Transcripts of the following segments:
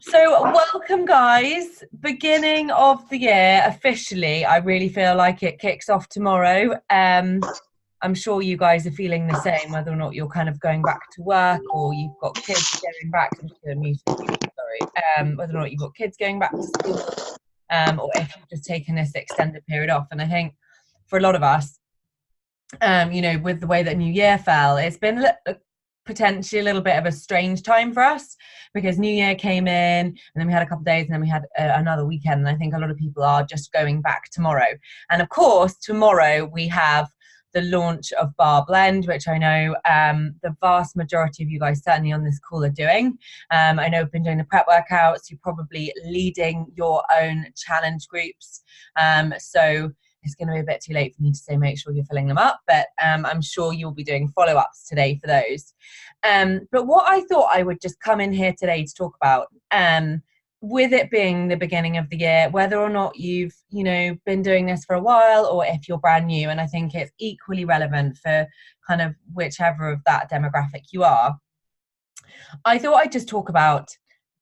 So, welcome, guys. Beginning of the year officially. I really feel like it kicks off tomorrow. I'm sure you guys are feeling the same, whether or not you're kind of going back to work or you've got kids going back. I'm just going to mute you, sorry. Whether or not you've got kids going back to school, or if you've just taken this extended period off. And I think for a lot of us, with the way that New Year fell, it's been potentially a little bit of a strange time for us because New Year came in and then we had a couple of days and then we had another weekend. And I think a lot of people are just going back tomorrow. And of course, tomorrow we have the launch of Bar Blend, which I know the vast majority of you guys certainly on this call are doing. I know I've been doing the prep workouts. You're probably leading your own challenge groups. So it's going to be a bit too late for me to say make sure you're filling them up, but I'm sure you'll be doing follow-ups today for those. But what I thought I would just come in here today to talk about, with it being the beginning of the year, whether or not you've been doing this for a while or if you're brand new, and I think it's equally relevant for kind of whichever of that demographic you are. I thought I'd just talk about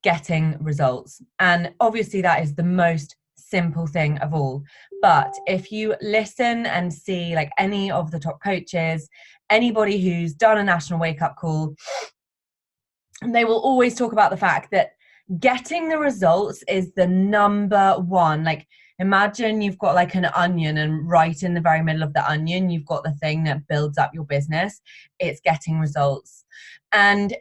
getting results, and obviously that is the most simple thing of all. But if you listen and see like any of the top coaches, anybody who's done a national wake up call, they will always talk about the fact that getting the results is the number one. Like, imagine you've got like an onion, and right in the very middle of the onion, you've got the thing that builds up your business. It's getting results. And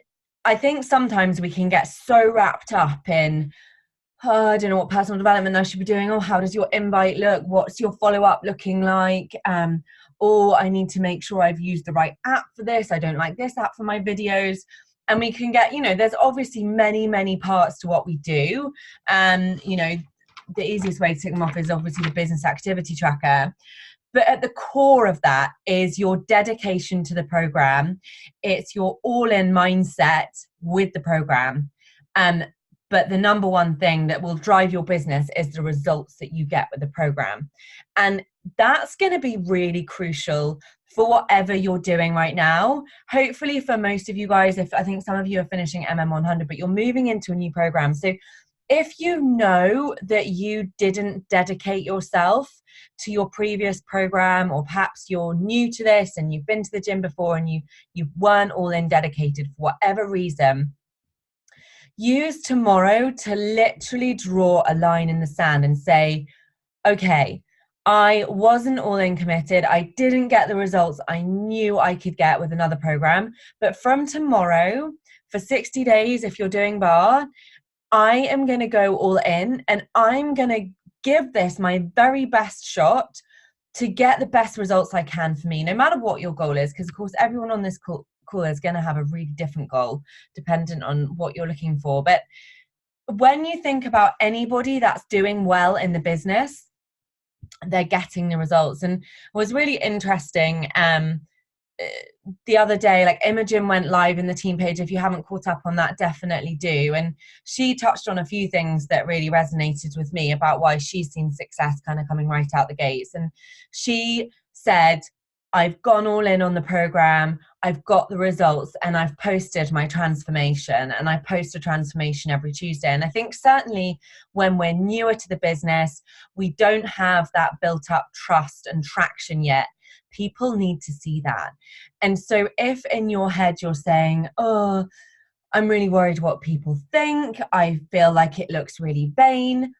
I think sometimes we can get so wrapped up in, oh, I don't know what personal development I should be doing. Oh, how does your invite look? What's your follow-up looking like? Or I need to make sure I've used the right app for this. I don't like this app for my videos. And we can get, there's obviously many, many parts to what we do. And, the easiest way to tick them off is obviously the business activity tracker. But at the core of that is your dedication to the program. It's your all-in mindset with the program. But the number one thing that will drive your business is the results that you get with the program. And that's going to be really crucial for whatever you're doing right now. Hopefully for most of you guys, I think some of you are finishing MM100, but you're moving into a new program. So if you know that you didn't dedicate yourself to your previous program, or perhaps you're new to this and you've been to the gym before and you weren't all in dedicated for whatever reason, use tomorrow to literally draw a line in the sand and say, okay, I wasn't all in committed. I didn't get the results I knew I could get with another program. But from tomorrow, for 60 days, if you're doing bar, I am going to go all in, and I'm going to give this my very best shot to get the best results I can for me, no matter what your goal is. Because, of course, everyone on this call is going to have a really different goal dependent on what you're looking for. But when you think about anybody that's doing well in the business, they're getting the results. And it was really interesting the other day, like Imogen went live in the team page. If you haven't caught up on that, definitely do. And she touched on a few things that really resonated with me about why she's seen success kind of coming right out the gates. And she said, I've gone all in on the program, I've got the results, and I've posted my transformation, and I post a transformation every Tuesday. And I think certainly when we're newer to the business, we don't have that built up trust and traction yet. People need to see that. And so if in your head you're saying, oh, I'm really worried what people think, I feel like it looks really vain,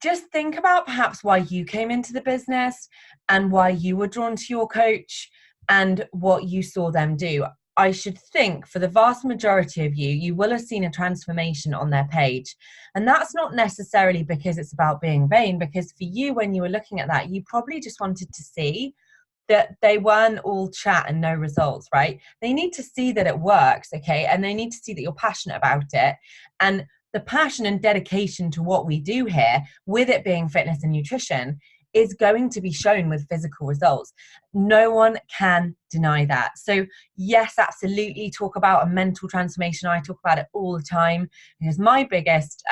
just think about perhaps why you came into the business and why you were drawn to your coach and what you saw them do. I should think for the vast majority of you, you will have seen a transformation on their page. And that's not necessarily because it's about being vain, because for you, when you were looking at that, you probably just wanted to see that they weren't all chat and no results, right? They need to see that it works, okay? And they need to see that you're passionate about it. And the passion and dedication to what we do here, with it being fitness and nutrition, is going to be shown with physical results. No one can deny that. So yes, absolutely, talk about a mental transformation. I talk about it all the time, because my biggest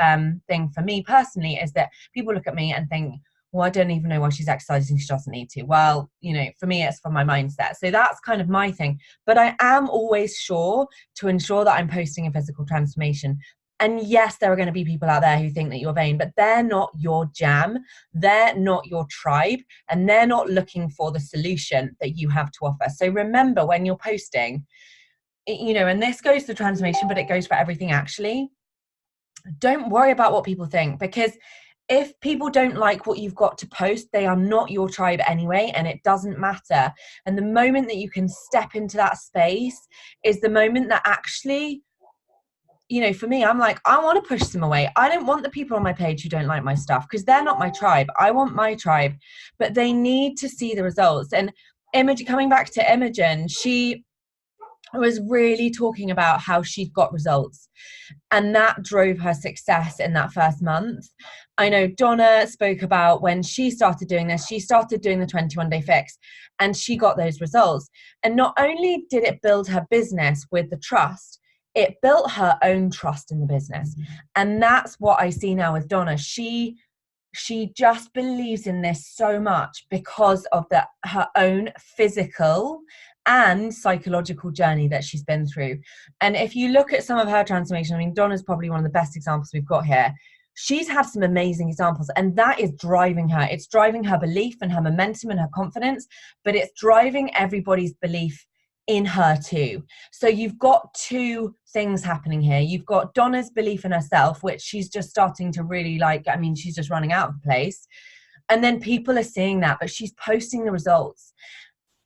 thing for me personally is that people look at me and think, well, I don't even know why she's exercising, she doesn't need to. Well, for me, it's from my mindset. So that's kind of my thing. But I am always sure to ensure that I'm posting a physical transformation. And yes, there are going to be people out there who think that you're vain, but they're not your jam. They're not your tribe, and they're not looking for the solution that you have to offer. So remember, when you're posting, you know, and this goes for transformation, but it goes for everything actually, don't worry about what people think, because if people don't like what you've got to post, they are not your tribe anyway, and it doesn't matter. And the moment that you can step into that space is the moment that actually, you know, for me, I'm like, I want to push them away. I don't want the people on my page who don't like my stuff, because they're not my tribe. I want my tribe, but they need to see the results. And coming back to Imogen, she was really talking about how she'd got results, and that drove her success in that first month. I know Donna spoke about when she started doing this, she started doing the 21-day fix, and she got those results. And not only did it build her business with the trust, it built her own trust in the business. And that's what I see now with Donna. She just believes in this so much because of her own physical and psychological journey that she's been through. And if you look at some of her transformation, I mean, Donna's probably one of the best examples we've got here. She's had some amazing examples, and that is driving her. It's driving her belief and her momentum and her confidence, but it's driving everybody's belief in her too. So you've got two things happening here. You've got Donna's belief in herself, which she's just starting to really like. I mean, she's just running out of the place. And then people are seeing that, but she's posting the results.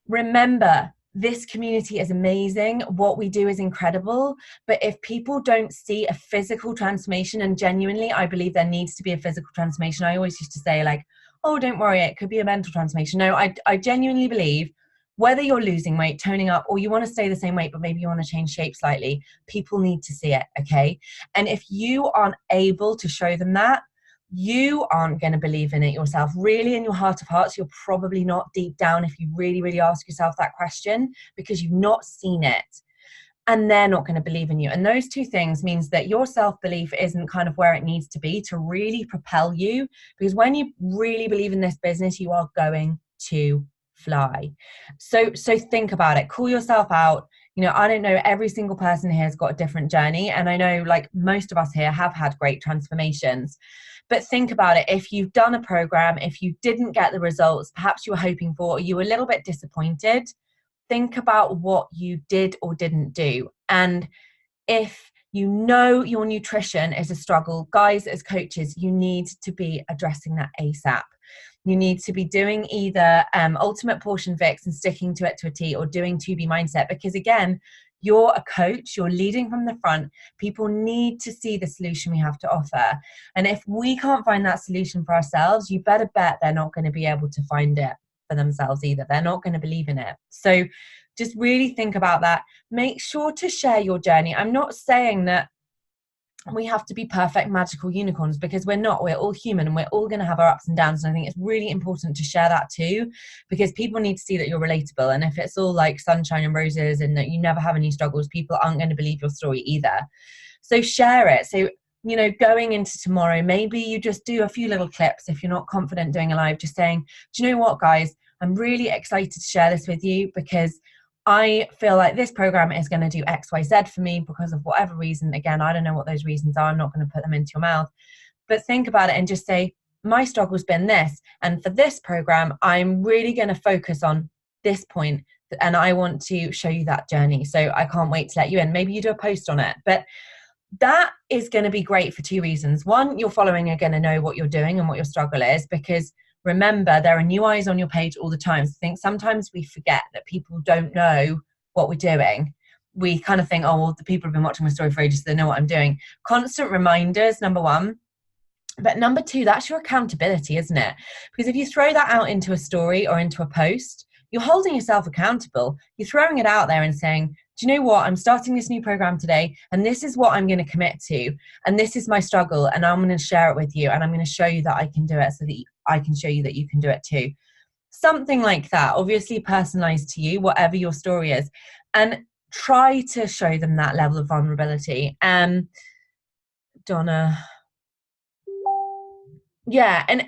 Remember, this community is amazing. What we do is incredible. But if people don't see a physical transformation, and genuinely, I believe there needs to be a physical transformation. I always used to say like, oh, don't worry, it could be a mental transformation. No, I genuinely believe whether you're losing weight, toning up, or you want to stay the same weight, but maybe you want to change shape slightly, people need to see it, okay? And if you aren't able to show them that, you aren't going to believe in it yourself. Really, in your heart of hearts, you're probably not deep down if you really, really ask yourself that question, because you've not seen it. And they're not going to believe in you. And those two things means that your self-belief isn't kind of where it needs to be to really propel you. Because when you really believe in this business, you are going to fly. So think about it. Call yourself out. You know, I don't know, every single person here has got a different journey. And I know like most of us here have had great transformations. But think about it. If you've done a program, if you didn't get the results perhaps you were hoping for, or you were a little bit disappointed, think about what you did or didn't do. And if you know your nutrition is a struggle, guys, as coaches, you need to be addressing that ASAP. You need to be doing either ultimate portion fix and sticking to it to a T, or doing 2B mindset, because again, you're a coach, you're leading from the front. People need to see the solution we have to offer. And if we can't find that solution for ourselves, you better bet they're not going to be able to find it for themselves either. They're not going to believe in it. So just really think about that. Make sure to share your journey. I'm not saying that we have to be perfect magical unicorns, because we're not. We're all human, and we're all going to have our ups and downs. And I think it's really important to share that too, because people need to see that you're relatable. And if it's all like sunshine and roses and that you never have any struggles, people aren't going to believe your story either. So share it. So, you know, going into tomorrow, maybe you just do a few little clips. If you're not confident doing a live, just saying, do you know what, guys, I'm really excited to share this with you, because I feel like this program is going to do X, Y, Z for me because of whatever reason. Again, I don't know what those reasons are. I'm not going to put them into your mouth. But think about it and just say, my struggle's been this. And for this program, I'm really going to focus on this point, and I want to show you that journey. So I can't wait to let you in. Maybe you do a post on it. But that is going to be great for two reasons. One, your following are going to know what you're doing and what your struggle is, because remember, there are new eyes on your page all the time. So I think sometimes we forget that people don't know what we're doing. We kind of think, oh, well, the people have been watching my story for ages, so they know what I'm doing. Constant reminders, number one. But number two, that's your accountability, isn't it? Because if you throw that out into a story or into a post, you're holding yourself accountable. You're throwing it out there and saying, do you know what? I'm starting this new program today, and this is what I'm going to commit to. And this is my struggle, and I'm going to share it with you. And I'm going to show you that I can do it, so that I can show you that you can do it too. Something like that, obviously personalized to you, whatever your story is. And try to show them that level of vulnerability. Donna. Yeah, and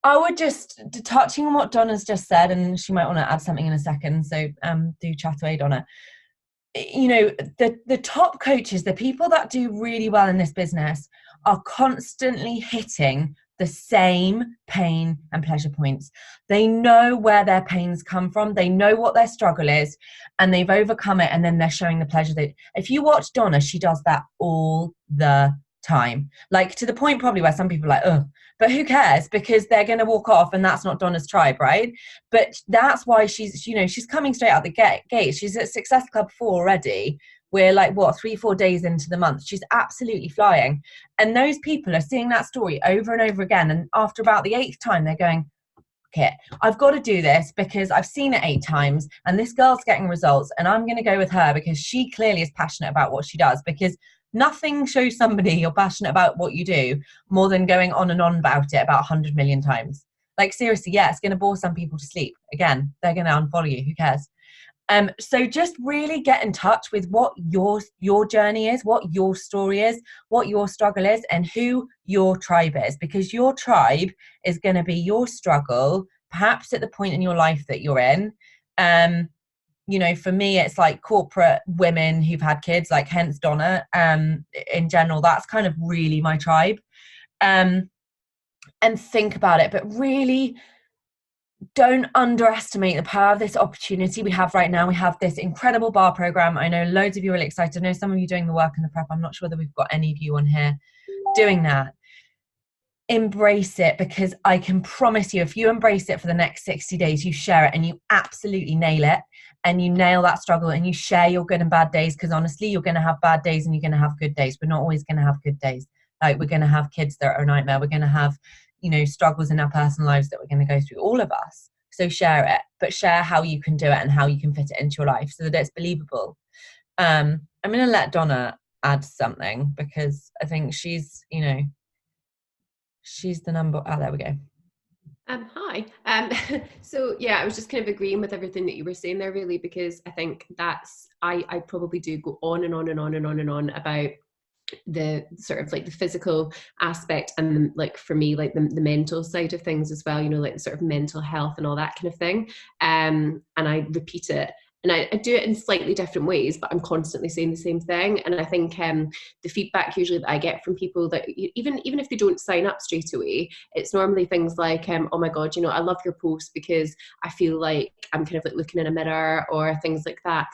I would just, touching on what Donna's just said, and she might want to add something in a second, so do chat away, Donna. you know, the top coaches, the people that do really well in this business, are constantly hitting the same pain and pleasure points. They know where their pains come from, they know what their struggle is, and they've overcome it, and then they're showing the pleasure. That if you watch Donna, she does that all the time, like to the point probably where some people are like, oh, but who cares, because they're going to walk off, and that's not Donna's tribe, right? But that's why she's, you know, she's coming straight out the gate. She's at Success Club 4 already. We're like, what, 3-4 days into the month. She's absolutely flying. And those people are seeing that story over and over again. And after about the 8th time, they're going, okay, I've got to do this because I've seen it 8 times and this girl's getting results, and I'm going to go with her because she clearly is passionate about what she does. Because nothing shows somebody you're passionate about what you do more than going on and on about it about 100 million times. Like, seriously, yeah, it's going to bore some people to sleep. Again, they're going to unfollow you. Who cares? So just really get in touch with what your journey is, what your story is, what your struggle is, and who your tribe is, because your tribe is going to be your struggle, perhaps at the point in your life that you're in. You know, for me, it's like corporate women who've had kids, like hence Donna. In general, that's kind of really my tribe. And think about it, but really don't underestimate the power of this opportunity we have right now. We have this incredible bar program. I know loads of you are really excited. I know some of you doing the work and the prep. I'm not sure that we've got any of you on here doing that. Embrace it, because I can promise you, if you embrace it for the next 60 days, you share it and you absolutely nail it, and you nail that struggle, and you share your good and bad days, because honestly, you're going to have bad days and you're going to have good days. We're not always going to have good days. Like, we're going to have kids that are a nightmare. We're going to have, you know, struggles in our personal lives that we're going to go through, all of us. So share it, but share how you can do it and how you can fit it into your life so that it's believable. I'm going to let Donna add something, because I think she's, you know, she's the number. Oh, there we go. Hi. So yeah, I was just kind of agreeing with everything that you were saying there, really, because I think that's, I probably do go on and on and on and on and on about the sort of like the physical aspect, and like for me, like the mental side of things as well, you know, like the sort of mental health and all that kind of thing. And I repeat it, and I do it in slightly different ways, but I'm constantly saying the same thing. And I think the feedback usually that I get from people, that even if they don't sign up straight away, it's normally things like, oh my God, you know, I love your post because I feel like I'm kind of like looking in a mirror, or things like that.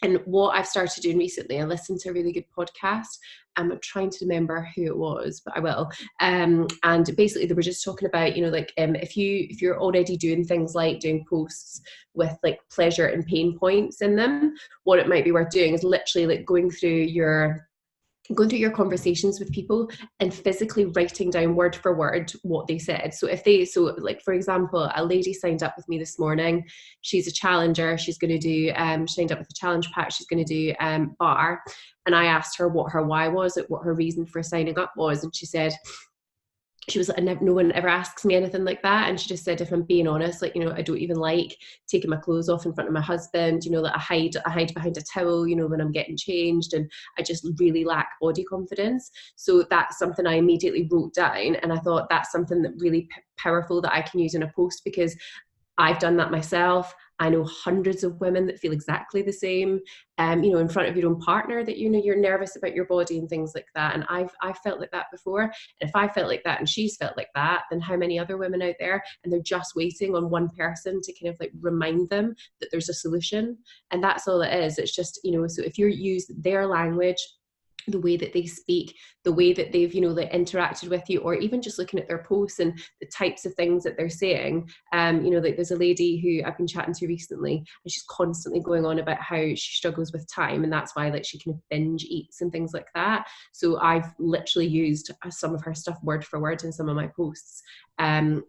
And what I've started doing recently, I listened to a really good podcast. I'm trying to remember who it was, but I will. And basically, they were just talking about, you know, like if you're already doing things like doing posts with like pleasure and pain points in them, what it might be worth doing is literally like going through your conversations with people and physically writing down word for word what they said. So so like, for example, a lady signed up with me this morning. She's a challenger. She's going to do, she signed up with a challenge pack. She's going to do bar. And I asked her what her why was, what her reason for signing up was. And she said, she was like, no one ever asks me anything like that. And she just said, if I'm being honest, like, you know, I don't even like taking my clothes off in front of my husband, you know, that I hide behind a towel, you know, when I'm getting changed, and I just really lack body confidence. So that's something I immediately wrote down. And I thought that's something that really powerful that I can use in a post, because I've done that myself. I know hundreds of women that feel exactly the same, you know, in front of your own partner, that, you know, you're nervous about your body and things like that. And I've felt like that before. And if I felt like that and she's felt like that, then how many other women out there? And they're just waiting on one person to kind of like remind them that there's a solution. And that's all it is. It's just, you know, so if you use their language, the way that they speak, the way that they've, you know, like interacted with you, or even just looking at their posts and the types of things that they're saying. You know, like there's a lady who I've been chatting to recently, and she's constantly going on about how she struggles with time, and that's why like she kind of binge eats and things like that. So I've literally used some of her stuff word for word in some of my posts. And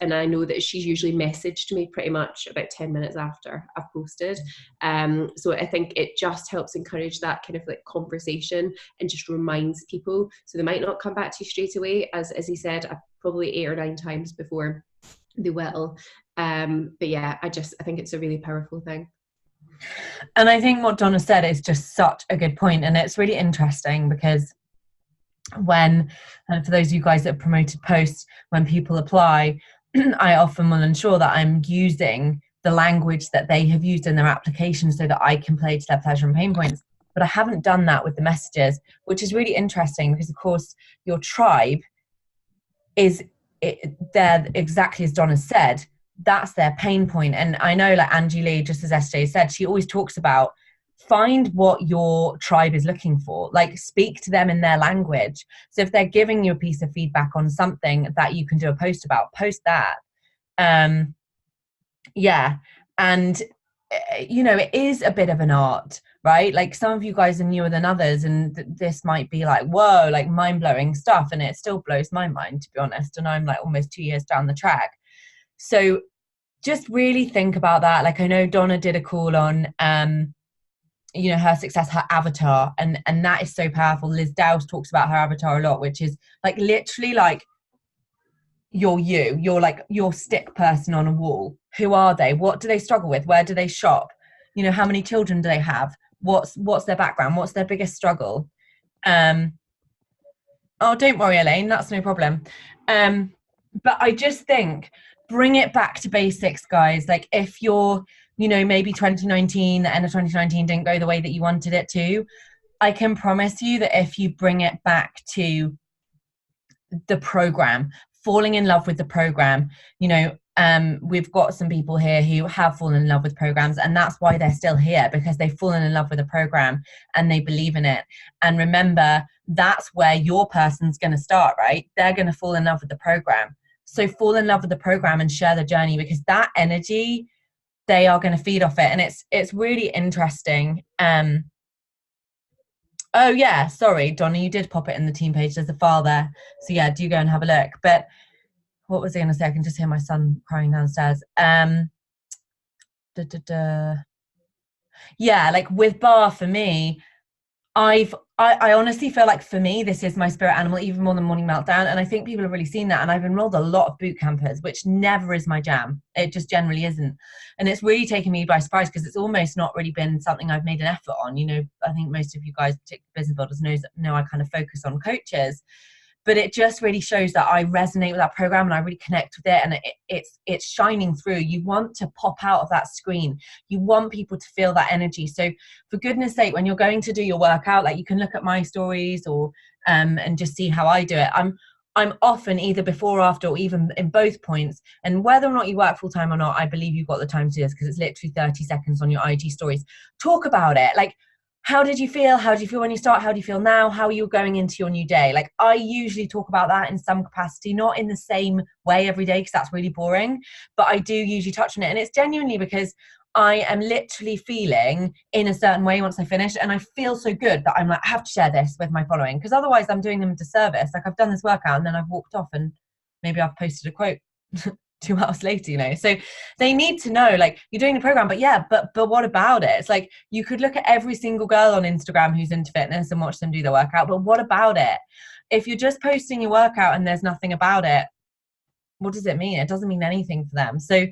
I know that she's usually messaged me pretty much about 10 minutes after I've posted. So I think it just helps encourage that kind of like conversation, and just reminds people, so they might not come back to you straight away, as he said, probably 8 or 9 times before they will. But yeah, I think it's a really powerful thing. And I think what Donna said is just such a good point, and it's really interesting because when, and for those of you guys that have promoted posts, when people apply, I often will ensure that I'm using the language that they have used in their application so that I can play to their pleasure and pain points. But I haven't done that with the messages, which is really interesting because, of course, your tribe is there exactly as Donna said. That's their pain point. And I know, like Angie Lee, just as SJ said, she always talks about find what your tribe is looking for, like speak to them in their language. So if they're giving you a piece of feedback on something that you can do a post about, post that. Yeah. And it is a bit of an art, right? Like some of you guys are newer than others, and this might be like, whoa, like mind-blowing stuff, and it still blows my mind, to be honest, and I'm like almost 2 years down the track. So just really think about that. Like I know Donna did a call on her success, her avatar, and that is so powerful. Liz Dowse talks about her avatar a lot, which is like literally like you're like your stick person on a wall. Who are they? What do they struggle with? Where do they shop? How many children do they have? What's their background? What's their biggest struggle? Oh, don't worry, Elaine, that's no problem. But I just think bring it back to basics, guys. Like if you're maybe 2019, the end of 2019 didn't go the way that you wanted it to, I can promise you that if you bring it back to the program, falling in love with the program, we've got some people here who have fallen in love with programs, and that's why they're still here, because they've fallen in love with a program and they believe in it. And remember, that's where your person's going to start, right? They're going to fall in love with the program. So fall in love with the program and share the journey, because that energy, they are going to feed off it. And it's really interesting. Oh yeah, sorry, Donna, you did pop it in the team page. There's a file there. So yeah, do go and have a look. But what was I going to say? I can just hear my son crying downstairs. Yeah, like with bar, for me, I honestly feel like for me, this is my spirit animal, even more than Morning Meltdown. And I think people have really seen that. And I've enrolled a lot of boot campers, which never is my jam. It just generally isn't. And it's really taken me by surprise, because it's almost not really been something I've made an effort on. I think most of you guys, particularly business builders, know I kind of focus on coaches. But it just really shows that I resonate with that program and I really connect with it, and it's shining through. You want to pop out of that screen. You want people to feel that energy. So for goodness sake, when you're going to do your workout, like you can look at my stories or and just see how I do it. I'm often either before or after, or even in both points. And whether or not you work full time or not, I believe you've got the time to do this, because it's literally 30 seconds on your IG stories. Talk about it. Like, how did you feel? How do you feel when you start? How do you feel now? How are you going into your new day? Like I usually talk about that in some capacity, not in the same way every day, because that's really boring, but I do usually touch on it. And it's genuinely because I am literally feeling in a certain way once I finish, and I feel so good that I'm like, I have to share this with my following, because otherwise I'm doing them a disservice. Like I've done this workout and then I've walked off and maybe I've posted a quote 2 hours later, so they need to know, like, you're doing the program, but what about it? It's like you could look at every single girl on Instagram who's into fitness and watch them do their workout, but what about it? If you're just posting your workout and there's nothing about it, what does it mean? It doesn't mean anything for them. So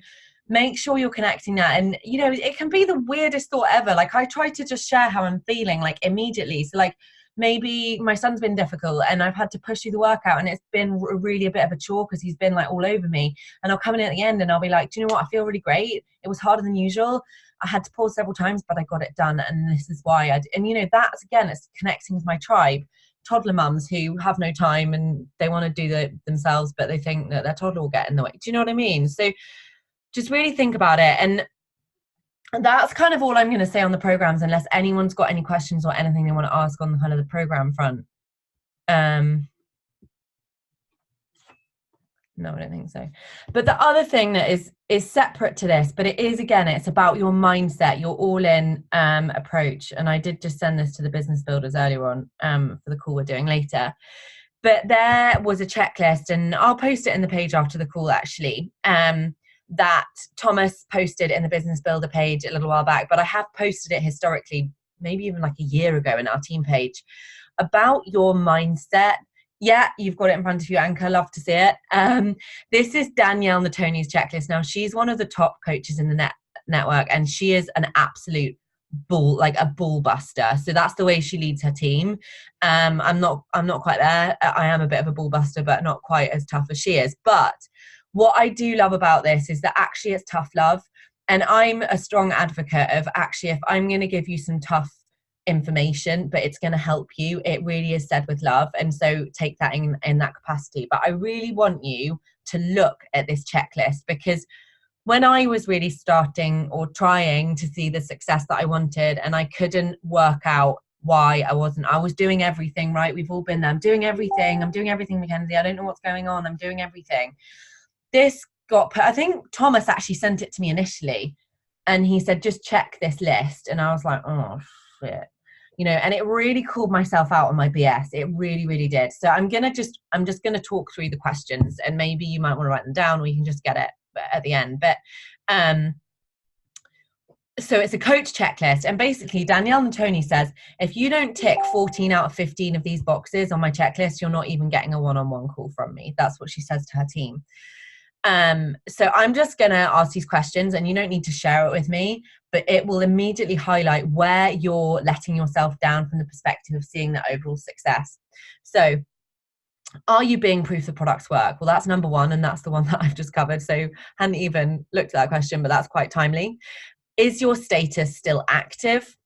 make sure you're connecting that. And it can be the weirdest thought ever. Like I try to just share how I'm feeling, like immediately. So like maybe my son's been difficult and I've had to push through the workout, and it's been really a bit of a chore because he's been like all over me, and I'll come in at the end and I'll be like, do you know what, I feel really great. It was harder than usual. I had to pause several times, but I got it done, and this is why that's, again, it's connecting with my tribe, toddler mums who have no time and they want to do it themselves, but they think that their toddler will get in the way. Do you know what I mean? So just really think about it. And that's kind of all I'm going to say on the programs, unless anyone's got any questions or anything they want to ask on the kind of the program front. No, I don't think so. But the other thing that is separate to this, but it is, again, it's about your mindset, your all-in approach. And I did just send this to the business builders earlier on for the call we're doing later. But there was a checklist, and I'll post it in the page after the call, actually, that Thomas posted in the business builder page a little while back, but I have posted it historically, maybe even like a year ago, in our team page, about your mindset. Yeah, you've got it in front of you, Anchor. Love to see it. This is Danielle Natoni's checklist. Now, she's one of the top coaches in the network, and she is an absolute bull, like a bull buster. So that's the way she leads her team. I'm not quite there. I am a bit of a bull buster, but not quite as tough as she is. But what I do love about this is that actually it's tough love. And I'm a strong advocate of, actually, if I'm going to give you some tough information, but it's going to help you, it really is said with love. And so take that in that capacity. But I really want you to look at this checklist, because when I was really starting or trying to see the success that I wanted, and I couldn't work out why I was doing everything, right? We've all been there. I'm doing everything, Mackenzie. I don't know what's going on. I'm doing everything. This I think Thomas actually sent it to me initially, and he said, just check this list. And I was like, oh shit, and it really called myself out on my BS. It really, really did. So I'm just gonna talk through the questions, and maybe you might want to write them down, or you can just get it at the end. But so it's a coach checklist, and basically Danielle and Tony says, if you don't tick 14 out of 15 of these boxes on my checklist, you're not even getting a one-on-one call from me. That's what she says to her team. So I'm just going to ask these questions, and you don't need to share it with me, but it will immediately highlight where you're letting yourself down from the perspective of seeing the overall success. So are you being proof the products work? Well, that's number one, and that's the one that I've just covered. So I hadn't even looked at that question, but that's quite timely. Is your status still active?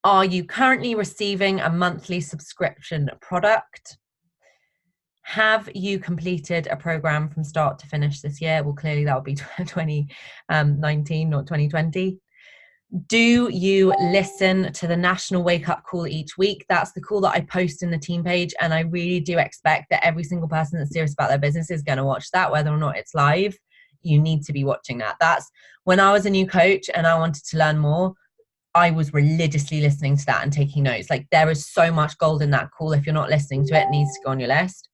Are you currently receiving a monthly subscription product? Have you completed a program from start to finish this year? Well, clearly that will be 2019, not 2020. Do you listen to the national wake up call each week? That's the call that I post in the team page. And I really do expect that every single person that's serious about their business is going to watch that, whether or not it's live. You need to be watching that. That's when I was a new coach and I wanted to learn more, I was religiously listening to that and taking notes. Like, there is so much gold in that call. If you're not listening to it, it needs to go on your list.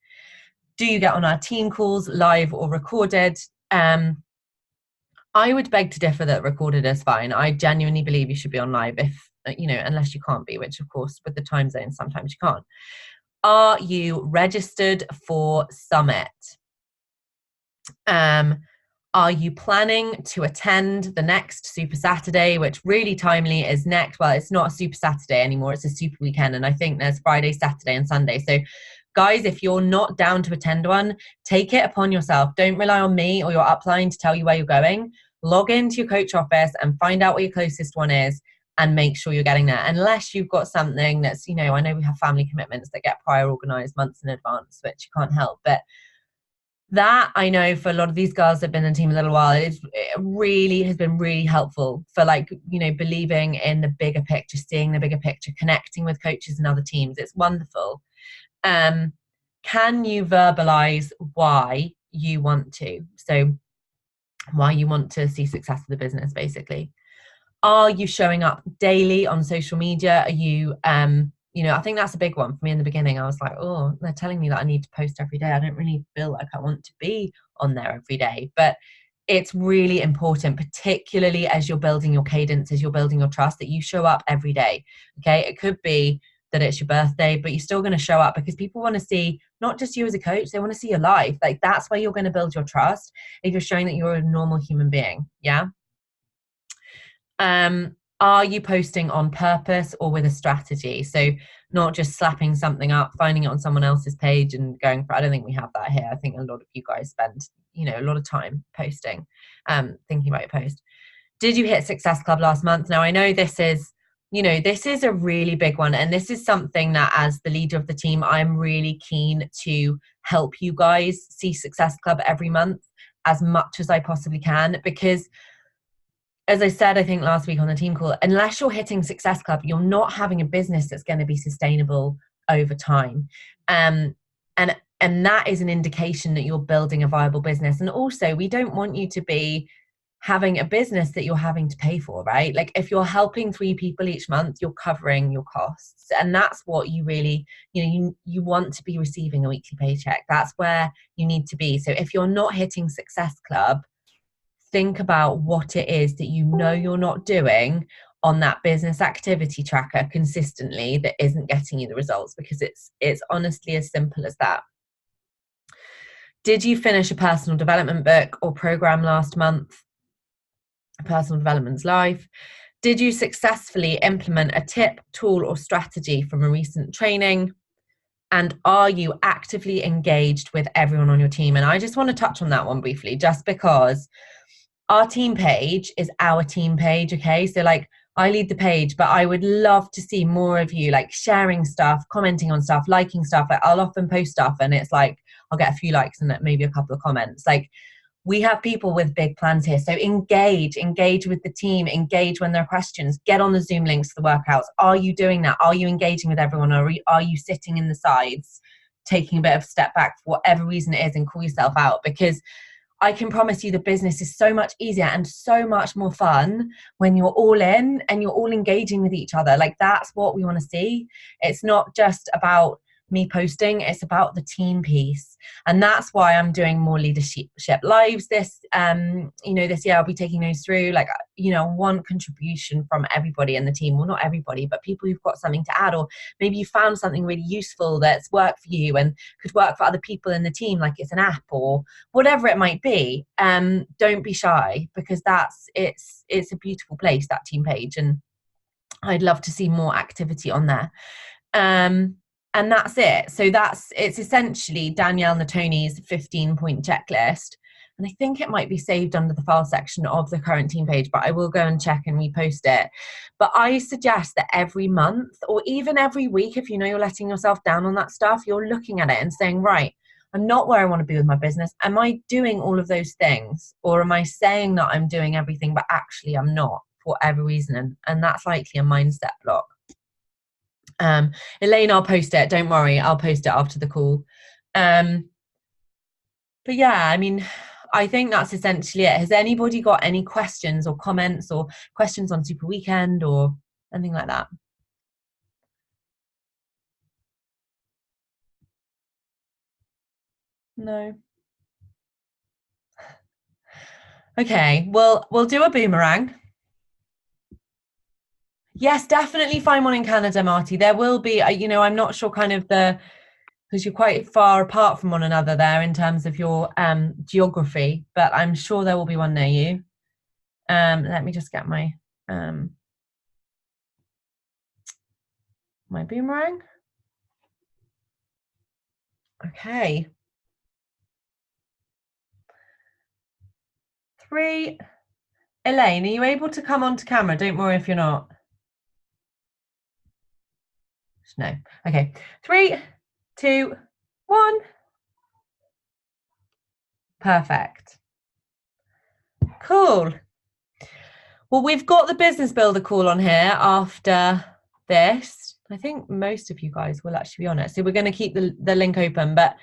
Do you get on our team calls, live or recorded? I would beg to differ that recorded is fine. I genuinely believe you should be on live, if unless you can't be, which of course with the time zone sometimes you can't. Are you registered for Summit? Are you planning to attend the next Super Saturday, which really timely is next? Well, it's not a Super Saturday anymore, it's a Super Weekend, and I think there's Friday, Saturday and Sunday. So guys, if you're not down to attend one, take it upon yourself. Don't rely on me or your upline to tell you where you're going. Log into your coach office and find out where your closest one is, and make sure you're getting there. Unless you've got something that's, I know we have family commitments that get prior organized months in advance, which you can't help. But that, I know for a lot of these girls that have been in the team a little while, it really has been really helpful for believing in the bigger picture, seeing the bigger picture, connecting with coaches and other teams. It's wonderful. Can you verbalize why you want to? So why you want to see success in the business, basically. Are you showing up daily on social media? Are you, I think that's a big one for me in the beginning. I was like, oh, they're telling me that I need to post every day. I don't really feel like I want to be on there every day. But it's really important, particularly as you're building your cadence, as you're building your trust, that you show up every day. Okay. It could be that it's your birthday, but you're still going to show up, because people want to see not just you as a coach, they want to see your life. Like, that's where you're going to build your trust, if you're showing that you're a normal human being. Yeah. Are you posting on purpose or with a strategy? So not just slapping something up, finding it on someone else's page and going for, I don't think we have that here. I think a lot of you guys spend, a lot of time posting, thinking about your post. Did you hit Success Club last month? Now, I know this is a really big one. And this is something that, as the leader of the team, I'm really keen to help you guys see Success Club every month as much as I possibly can. Because, as I said, I think last week on the team call, unless you're hitting Success Club, you're not having a business that's going to be sustainable over time. And that is an indication that you're building a viable business. And also, we don't want you to be having a business that you're having to pay for, right? Like, if you're helping 3 people each month, you're covering your costs. And that's what you really, you want to be receiving a weekly paycheck. That's where you need to be. So if you're not hitting Success Club, think about what it is that you're not doing on that business activity tracker consistently that isn't getting you the results, because it's honestly as simple as that. Did you finish a personal development book or program last month? Personal development's life. Did you successfully implement a tip, tool, or strategy from a recent training? And are you actively engaged with everyone on your team? And I just want to touch on that one briefly, just because our team page is our team page, okay? So like I lead the page, but I would love to see more of you like sharing stuff, commenting on stuff, liking stuff. Like I'll often post stuff and it's like I'll get a few likes and maybe a couple of comments. Like we have people with big plans here. So engage with the team, engage when there are questions, get on the Zoom links for the workouts. Are you doing that? Are you engaging with everyone? Or are you sitting in the sides, taking a bit of a step back for whatever reason it is and call yourself out? Because I can promise you the business is so much easier and so much more fun when you're all in and you're all engaging with each other. Like that's what we want to see. It's not just about me posting, it's about the team piece. And that's why I'm doing more leadership lives this this year. I'll be taking those through, like, one contribution from everybody in the team. Well, not everybody, but people who've got something to add, or maybe you found something really useful that's worked for you and could work for other people in the team, like it's an app or whatever it might be. Don't be shy, because it's a beautiful place, that team page, and I'd love to see more activity on there. And that's it. So it's essentially Danielle Natoni's 15-point checklist. And I think it might be saved under the file section of the current team page, but I will go and check and repost it. But I suggest that every month or even every week, if you know you're letting yourself down on that stuff, you're looking at it and saying, right, I'm not where I want to be with my business. Am I doing all of those things? Or am I saying that I'm doing everything, but actually I'm not for whatever reason? And that's likely a mindset block. Elaine, I'll post it. Don't worry. I'll post it after the call. But yeah, I mean, I think that's essentially it. Has anybody got any questions or comments or questions on Super Weekend or anything like that? No. Okay, well, we'll do a boomerang. Yes, definitely find one in Canada, Marty. There will be, I'm not sure kind of because you're quite far apart from one another there in terms of your geography, but I'm sure there will be one near you. Let me just get my my boomerang. Okay. 3. Elaine, are you able to come onto camera? Don't worry if you're not. No. Okay. 3, 2, 1. Perfect. Cool. Well, we've got the business builder call on here after this. I think most of you guys will actually be on it. So we're going to keep the link open, but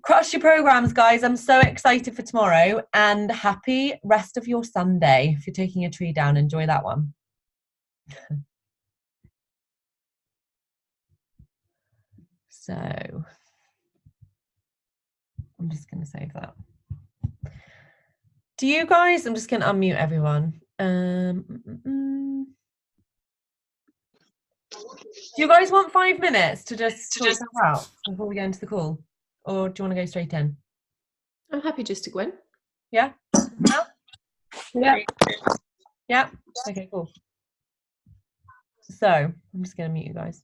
crush your programs, guys. I'm so excited for tomorrow, and happy rest of your Sunday. If you're taking a tree down, enjoy that one. So I'm just going to save that. Do you guys, I'm just going to unmute everyone. Do you guys want 5 minutes to just sort yourself out before we go into the call? Or do you want to go straight in? I'm happy just to go in. Yeah? Yeah. Yeah? Okay, cool. So I'm just going to mute you guys.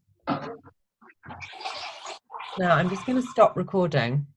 Now I'm just going to stop recording.